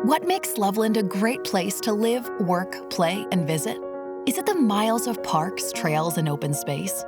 What makes Loveland a great place to live, work, play, and visit? Is it the miles of parks, trails, and open space?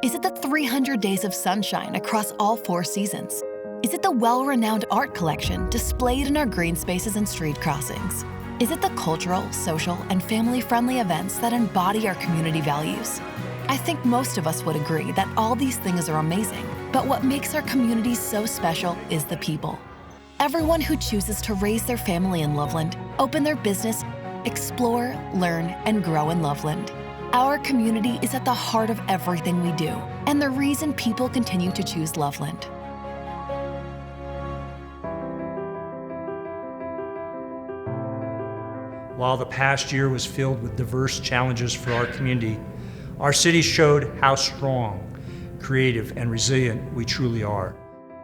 Is it the 300 days of sunshine across all 4 seasons? Is it the well-renowned art collection displayed in our green spaces and street crossings? Is it the cultural, social, and family-friendly events that embody our community values? I think most of us would agree that all these things are amazing, but what makes our communities so special is the people. Everyone who chooses to raise their family in Loveland, open their business, explore, learn, and grow in Loveland. Our community is at the heart of everything we do, and the reason people continue to choose Loveland. While the past year was filled with diverse challenges for our community, our city showed how strong, creative, and resilient we truly are.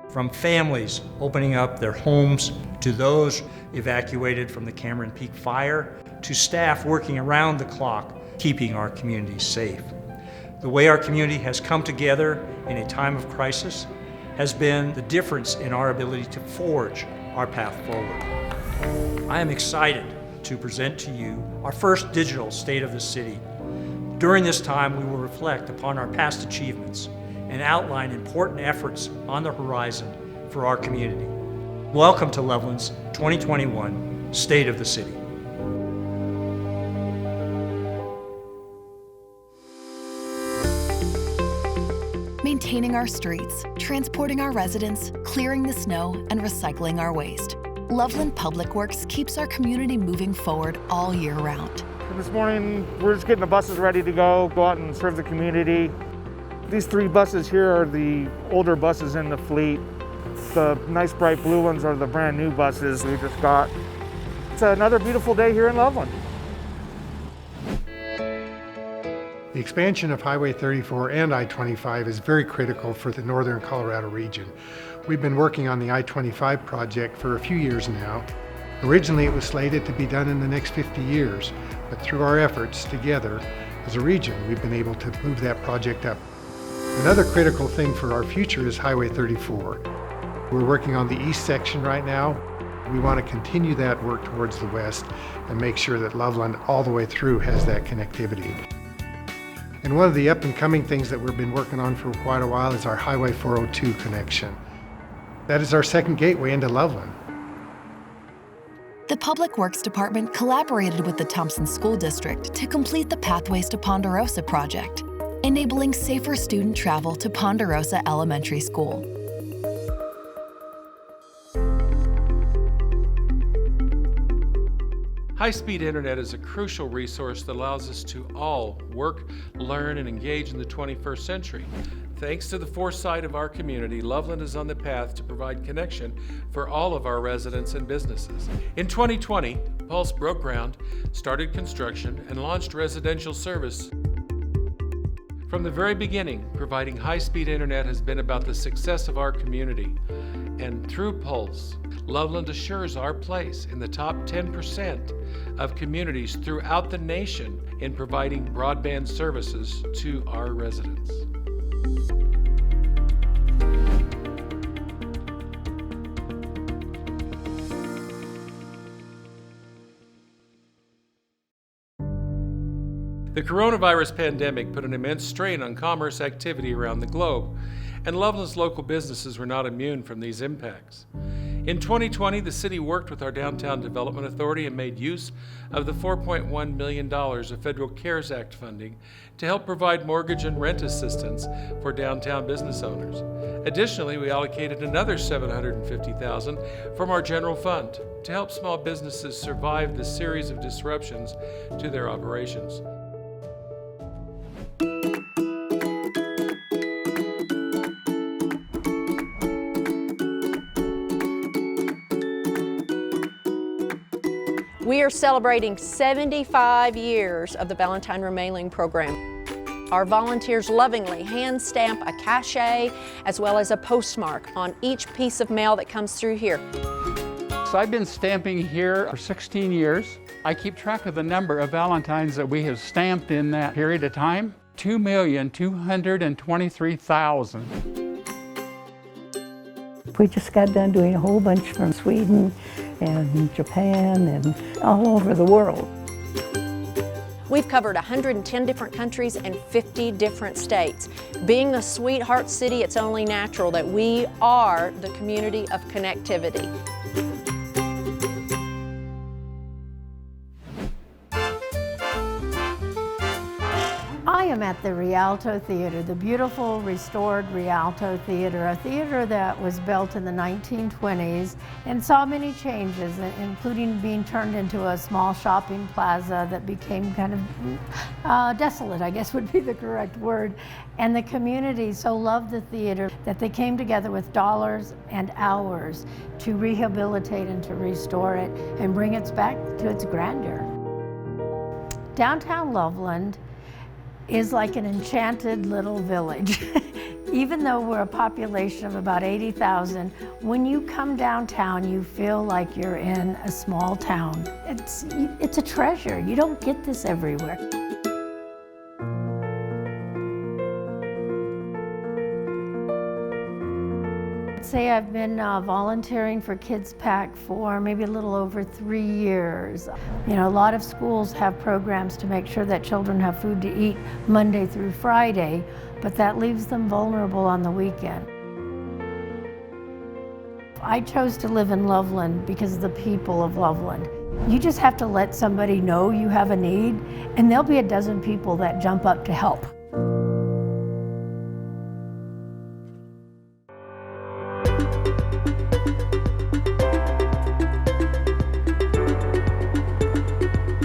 From families opening up their homes, to those evacuated from the Cameron Peak fire, to staff working around the clock, keeping our community safe. The way our community has come together in a time of crisis has been the difference in our ability to forge our path forward. I am excited to present to you our first digital State of the City. During this time, we will reflect upon our past achievements and outline important efforts on the horizon for our community. Welcome to Loveland's 2021 State of the City. Maintaining our streets, transporting our residents, clearing the snow, and recycling our waste. Loveland Public Works keeps our community moving forward all year round. This morning, we're just getting the buses ready to go out and serve the community. These 3 buses here are the older buses in the fleet. The nice bright blue ones are the brand new buses we just got. It's another beautiful day here in Loveland. The expansion of Highway 34 and I-25 is very critical for the northern Colorado region. We've been working on the I-25 project for a few years now. Originally, it was slated to be done in the next 50 years, but through our efforts together as a region, we've been able to move that project up. Another critical thing for our future is Highway 34. We're working on the east section right now. We want to continue that work towards the west and make sure that Loveland all the way through has that connectivity. And one of the up-and-coming things that we've been working on for quite a while is our Highway 402 connection. That is our second gateway into Loveland. The Public Works Department collaborated with the Thompson School District to complete the Pathways to Ponderosa project, enabling safer student travel to Ponderosa Elementary School. High-speed internet is a crucial resource that allows us to all work, learn, and engage in the 21st century. Thanks to the foresight of our community, Loveland is on the path to provide connection for all of our residents and businesses. In 2020, Pulse broke ground, started construction, and launched residential service. From the very beginning, providing high-speed internet has been about the success of our community. And through Pulse, Loveland assures our place in the top 10% of communities throughout the nation in providing broadband services to our residents. The coronavirus pandemic put an immense strain on commerce activity around the globe, and Loveland's local businesses were not immune from these impacts. In 2020, the city worked with our Downtown Development Authority and made use of the $4.1 million of Federal CARES Act funding to help provide mortgage and rent assistance for downtown business owners. Additionally, we allocated another $750,000 from our general fund to help small businesses survive the series of disruptions to their operations. We are celebrating 75 years of the Valentine Remailing Program. Our volunteers lovingly hand stamp a cachet as well as a postmark on each piece of mail that comes through here. So I've been stamping here for 16 years. I keep track of the number of Valentines that we have stamped in that period of time. 2,223,000. We just got done doing a whole bunch from Sweden and Japan and all over the world. We've covered 110 different countries and 50 different states. Being the sweetheart city, it's only natural that we are the community of connectivity. I am at the Rialto Theater, the beautiful restored Rialto Theater, a theater that was built in the 1920s and saw many changes, including being turned into a small shopping plaza that became kind of desolate, I guess would be the correct word. And the community so loved the theater that they came together with dollars and hours to rehabilitate and to restore it and bring it back to its grandeur. Downtown Loveland is like an enchanted little village. Even though we're a population of about 80,000, when you come downtown, you feel like you're in a small town. It's a treasure. You don't get this everywhere. Say I've been volunteering for Kids Pack for maybe a little over 3 years. You know, a lot of schools have programs to make sure that children have food to eat Monday through Friday, but that leaves them vulnerable on the weekend. I chose to live in Loveland because of the people of Loveland. You just have to let somebody know you have a need, and there'll be a dozen people that jump up to help.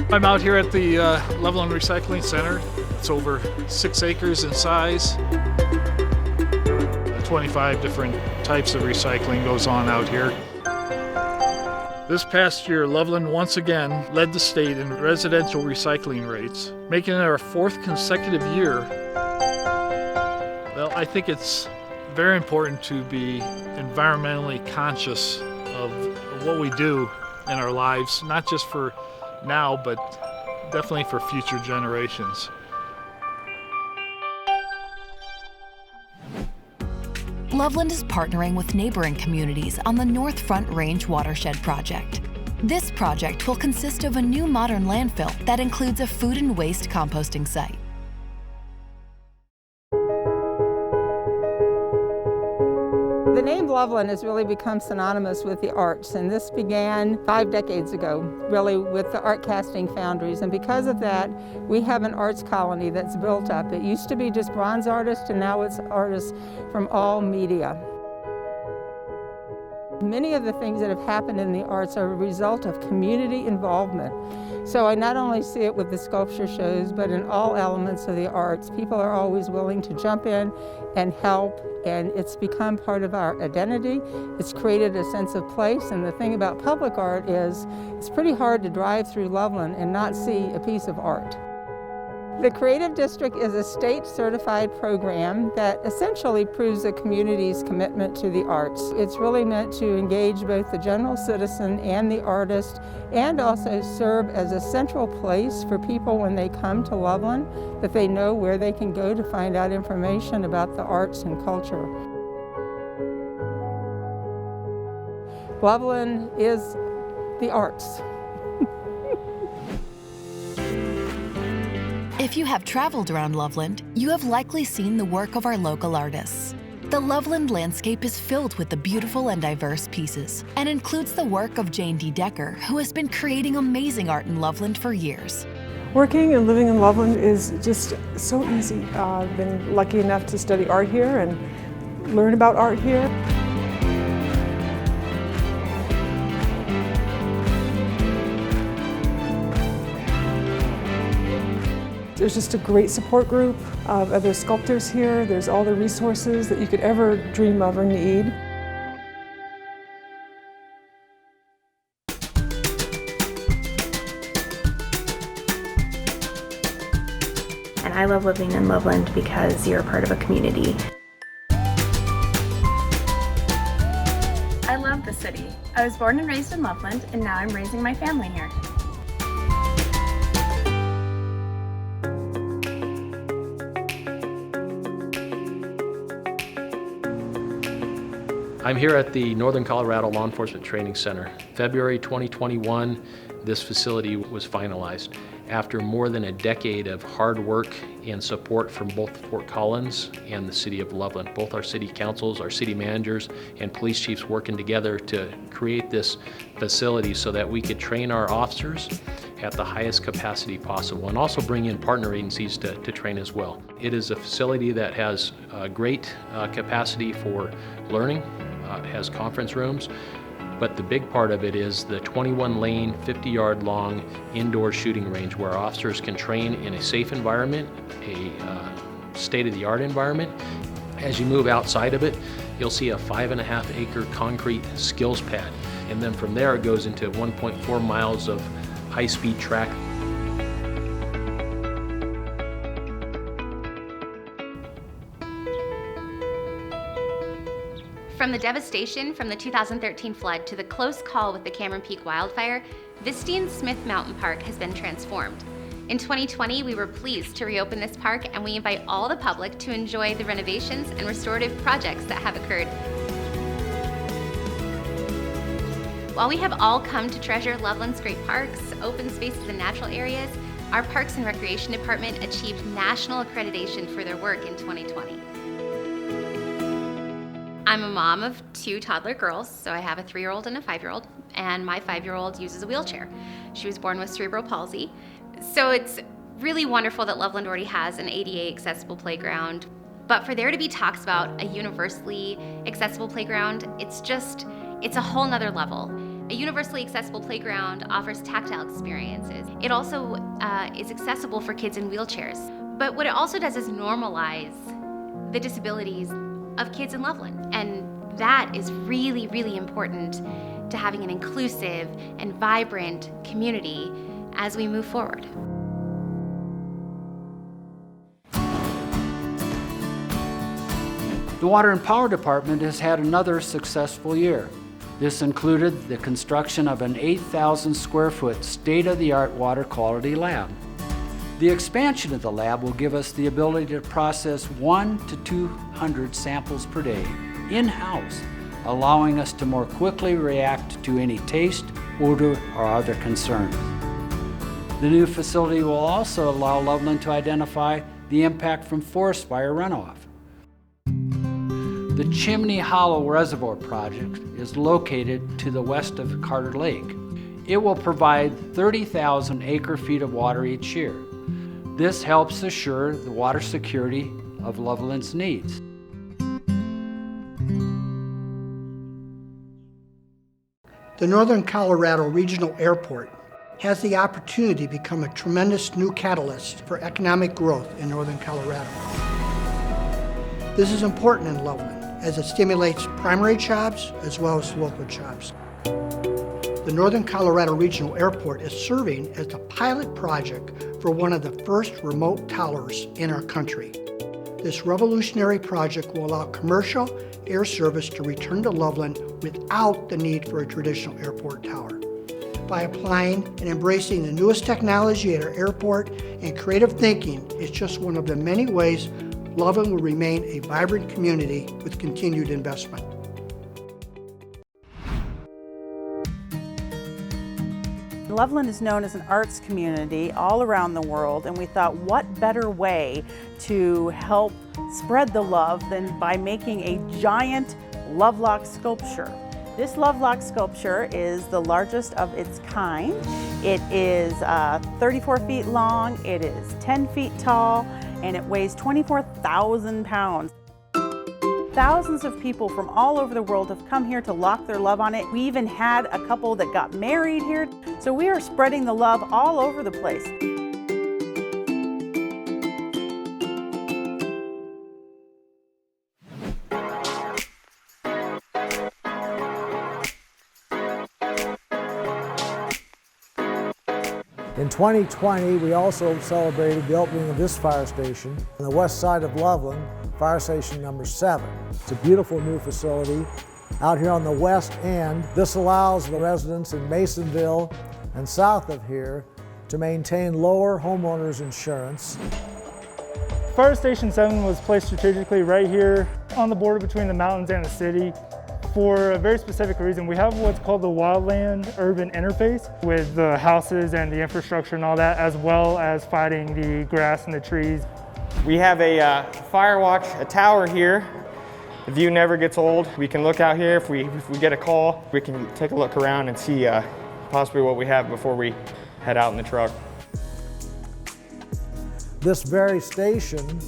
I'm out here at the Loveland Recycling Center. It's over 6 acres in size. 25 different types of recycling goes on out here. This past year, Loveland once again led the state in residential recycling rates, making it our 4th consecutive year. Well, I think it's very important to be environmentally conscious of what we do in our lives, not just for now, but definitely for future generations. Loveland is partnering with neighboring communities on the North Front Range Watershed Project. This project will consist of a new modern landfill that includes a food and waste composting site. The name Loveland has really become synonymous with the arts, and this began 5 decades ago, really, with the art casting foundries. And because of that, we have an arts colony that's built up. It used to be just bronze artists, and now it's artists from all media. Many of the things that have happened in the arts are a result of community involvement. So I not only see it with the sculpture shows, but in all elements of the arts. People are always willing to jump in and help, and it's become part of our identity. It's created a sense of place, and the thing about public art is it's pretty hard to drive through Loveland and not see a piece of art. The Creative District is a state-certified program that essentially proves a community's commitment to the arts. It's really meant to engage both the general citizen and the artist, and also serve as a central place for people when they come to Loveland, that they know where they can go to find out information about the arts and culture. Loveland is the arts. If you have traveled around Loveland, you have likely seen the work of our local artists. The Loveland landscape is filled with the beautiful and diverse pieces and includes the work of Jane D. Decker, who has been creating amazing art in Loveland for years. Working and living in Loveland is just so easy. I've been lucky enough to study art here and learn about art here. There's just a great support group of other sculptors here. There's all the resources that you could ever dream of or need. And I love living in Loveland because you're a part of a community. I love the city. I was born and raised in Loveland, and now I'm raising my family here. I'm here at the Northern Colorado Law Enforcement Training Center. February 2021, this facility was finalized. After more than a decade of hard work and support from both Fort Collins and the City of Loveland, both our city councils, our city managers, and police chiefs working together to create this facility so that we could train our officers at the highest capacity possible and also bring in partner agencies to train as well. It is a facility that has great capacity for learning, has conference rooms, but the big part of it is the 21-lane, 50-yard long indoor shooting range where officers can train in a safe environment, a state-of-the-art environment. As you move outside of it, you'll see a 5.5-acre concrete skills pad. And then from there it goes into 1.4 miles of high-speed track. From the devastation from the 2013 flood to the close call with the Cameron Peak wildfire, Vistine Smith Mountain Park has been transformed. In 2020, we were pleased to reopen this park, and we invite all the public to enjoy the renovations and restorative projects that have occurred. While we have all come to treasure Loveland's great parks, open spaces, and natural areas, our Parks and Recreation Department achieved national accreditation for their work in 2020. I'm a mom of 2 toddler girls, so I have a 3-year-old and a 5-year-old, and my 5-year-old uses a wheelchair. She was born with cerebral palsy, so it's really wonderful that Loveland already has an ADA accessible playground, but for there to be talks about a universally accessible playground, it's a whole nother level. A universally accessible playground offers tactile experiences. It also is accessible for kids in wheelchairs, but what it also does is normalize the disabilities of kids in Loveland. And that is really, really important to having an inclusive and vibrant community as we move forward. The Water and Power Department has had another successful year. This included the construction of an 8,000 square foot state-of-the-art water quality lab. The expansion of the lab will give us the ability to process 100 to 200 samples per day in-house, allowing us to more quickly react to any taste, odor, or other concerns. The new facility will also allow Loveland to identify the impact from forest fire runoff. The Chimney Hollow Reservoir project is located to the west of Carter Lake. It will provide 30,000 acre-feet of water each year. This helps assure the water security of Loveland's needs. The Northern Colorado Regional Airport has the opportunity to become a tremendous new catalyst for economic growth in Northern Colorado. This is important in Loveland as it stimulates primary jobs as well as local jobs. The Northern Colorado Regional Airport is serving as the pilot project for one of the first remote towers in our country. This revolutionary project will allow commercial air service to return to Loveland without the need for a traditional airport tower. By applying and embracing the newest technology at our airport and creative thinking, it's just one of the many ways Loveland will remain a vibrant community with continued investment. Loveland is known as an arts community all around the world, and we thought, what better way to help spread the love than by making a giant Lovelock sculpture. This Lovelock sculpture is the largest of its kind. It is 34 feet long, it is 10 feet tall, and it weighs 24,000 pounds. Thousands of people from all over the world have come here to lock their love on it. We even had a couple that got married here. So we are spreading the love all over the place. In 2020, we also celebrated the opening of this fire station on the west side of Loveland, Fire Station number 7. It's a beautiful new facility out here on the west end. This allows the residents in Masonville and south of here to maintain lower homeowners insurance. Fire Station 7 was placed strategically right here on the border between the mountains and the city. for a very specific reason. We have what's called the wildland urban interface with the houses and the infrastructure and all that, as well as fighting the grass and the trees. We have a fire watch, a tower here. The view never gets old. We can look out here. If we get a call, we can take a look around and see possibly what we have before we head out in the truck. This very station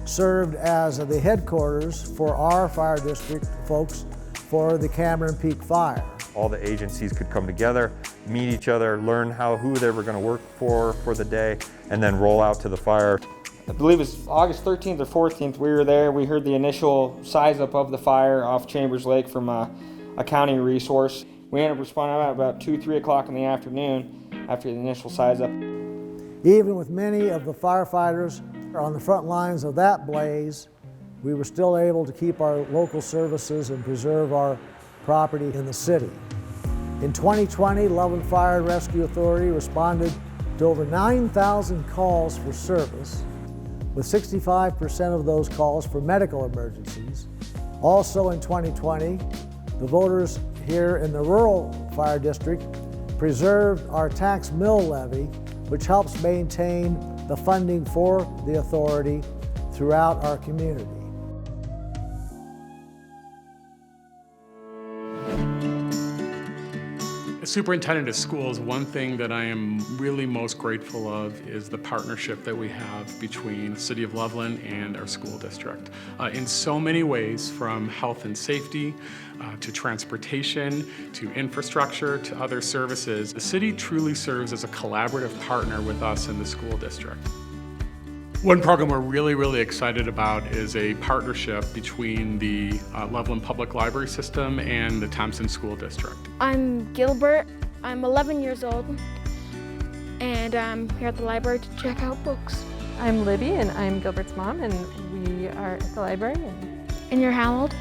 served as the headquarters for our fire district folks for the Cameron Peak Fire. All the agencies could come together, meet each other, learn who they were going to work for the day, and then roll out to the fire. I believe it's August 13th or 14th, we were there. We heard the initial size up of the fire off Chambers Lake from a county resource. We ended up responding about 2, 3 o'clock in the afternoon after the initial size up. Even with many of the firefighters on the front lines of that blaze, we were still able to keep our local services and preserve our property in the city. In 2020, Loveland Fire and Rescue Authority responded to over 9,000 calls for service, with 65% of those calls for medical emergencies. Also in 2020, the voters here in the rural fire district preserved our tax mill levy, which helps maintain the funding for the authority throughout our community. As superintendent of schools, one thing that I am really most grateful of is the partnership that we have between the City of Loveland and our school district. In so many ways, from health and safety, to transportation, to infrastructure, to other services, the city truly serves as a collaborative partner with us in the school district. One program we're really excited about is a partnership between the Loveland Public Library System and the Thompson School District. I'm Gilbert. I'm 11 years old, and I'm here at the library to check out books. I'm Libby, and I'm Gilbert's mom, and we are at the library. And you're how old?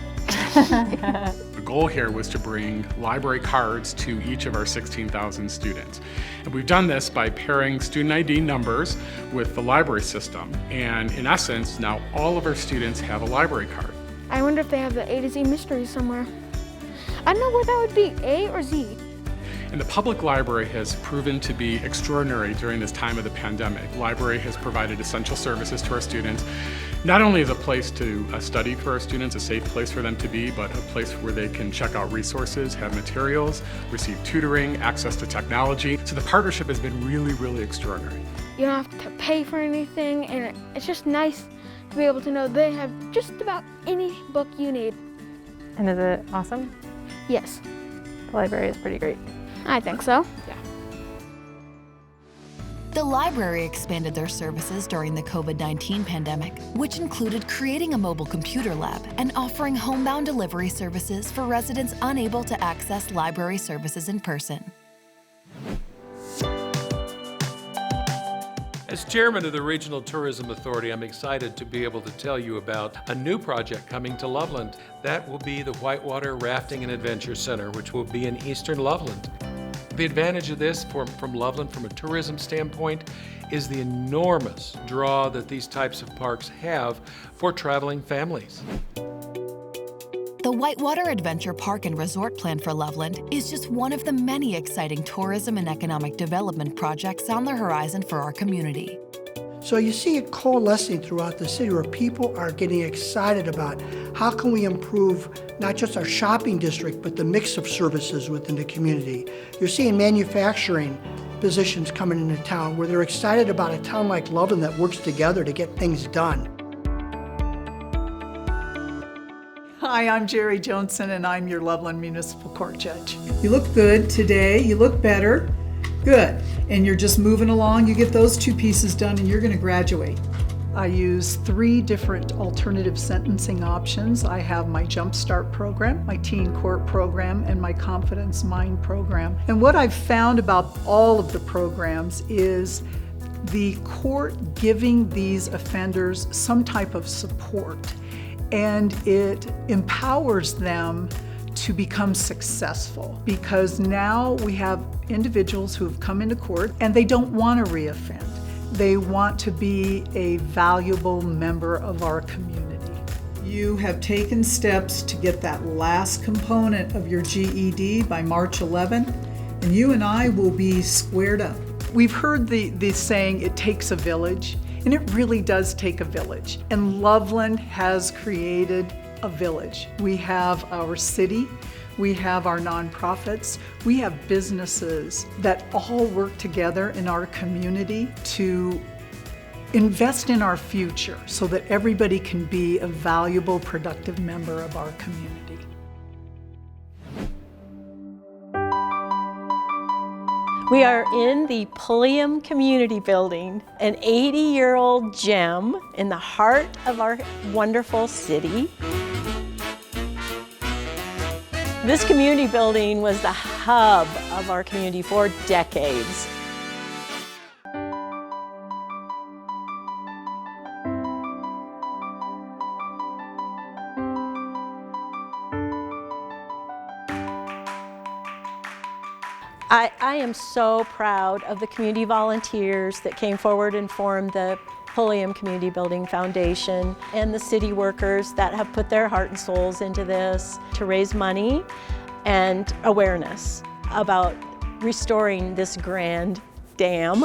The goal here was to bring library cards to each of our 16,000 students. And we've done this by pairing student ID numbers with the library system. And in essence, now all of our students have a library card. I wonder if they have the A to Z mystery somewhere. I don't know where that would be, A or Z. And the public library has proven to be extraordinary during this time of the pandemic. The library has provided essential services to our students, not only as a place to study for our students, a safe place for them to be, but a place where they can check out resources, have materials, receive tutoring, access to technology. So the partnership has been really extraordinary. You don't have to pay for anything, and it's just nice to be able to know they have just about any book you need. And is it awesome? Yes. The library is pretty great. I think so. Yeah. The library expanded their services during the COVID-19 pandemic, which included creating a mobile computer lab and offering homebound delivery services for residents unable to access library services in person. As chairman of the Regional Tourism Authority, I'm excited to be able to tell you about a new project coming to Loveland. That will be the Whitewater Rafting and Adventure Center, which will be in eastern Loveland. The advantage of this from Loveland from a tourism standpoint is the enormous draw that these types of parks have for traveling families. The Whitewater Adventure Park and Resort Plan for Loveland is just one of the many exciting tourism and economic development projects on the horizon for our community. So you see it coalescing throughout the city where people are getting excited about how can we improve not just our shopping district, but the mix of services within the community. You're seeing manufacturing positions coming into town where they're excited about a town like Loveland that works together to get things done. Hi, I'm Jerry Johnson, and I'm your Loveland Municipal Court Judge. You look good today. You look better. Good. And you're just moving along. You get those 2 pieces done, and you're going to graduate. I use 3 different alternative sentencing options. I have my Jump Start program, my Teen Court program, and my Confidence Mind program. And what I've found about all of the programs is the court giving these offenders some type of support, and it empowers them to become successful, because now we have individuals who have come into court and they don't want to reoffend. They want to be a valuable member of our community. You have taken steps to get that last component of your GED by March 11, and you and I will be squared up. We've heard the saying, it takes a village, and it really does take a village. And Loveland has created a village. We have our city, we have our nonprofits, we have businesses that all work together in our community to invest in our future so that everybody can be a valuable, productive member of our community. We are in the Pulliam Community Building, an 80-year-old gem in the heart of our wonderful city. This community building was the hub of our community for decades. I am so proud of the community volunteers that came forward and formed the Pulliam Community Building Foundation and the city workers that have put their heart and souls into this to raise money and awareness about restoring this grand dam.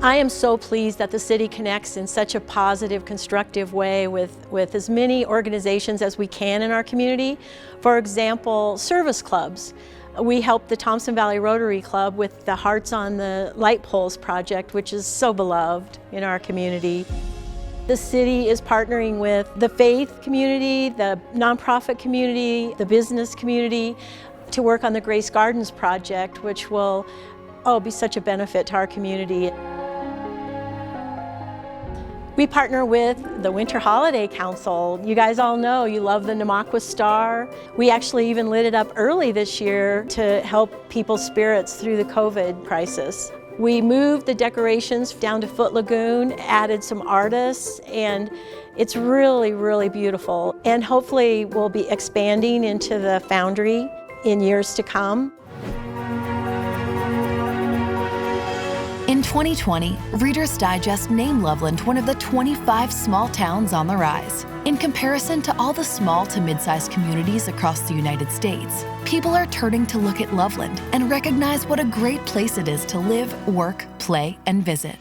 I am so pleased that the city connects in such a positive, constructive way with as many organizations as we can in our community. For example, service clubs. We helped the Thompson Valley Rotary Club with the Hearts on the Light Poles project, which is so beloved in our community. The city is partnering with the faith community, the nonprofit community, the business community to work on the Grace Gardens project, which will be such a benefit to our community. We partner with the Winter Holiday Council. You guys all know you love the Namaqua Star. We actually even lit it up early this year to help people's spirits through the COVID crisis. We moved the decorations down to Foot Lagoon, added some artists, and it's really, really beautiful. And hopefully we'll be expanding into the Foundry in years to come. In 2020, Reader's Digest named Loveland one of the 25 small towns on the rise. In comparison to all the small to mid-sized communities across the United States, people are turning to look at Loveland and recognize what a great place it is to live, work, play, and visit.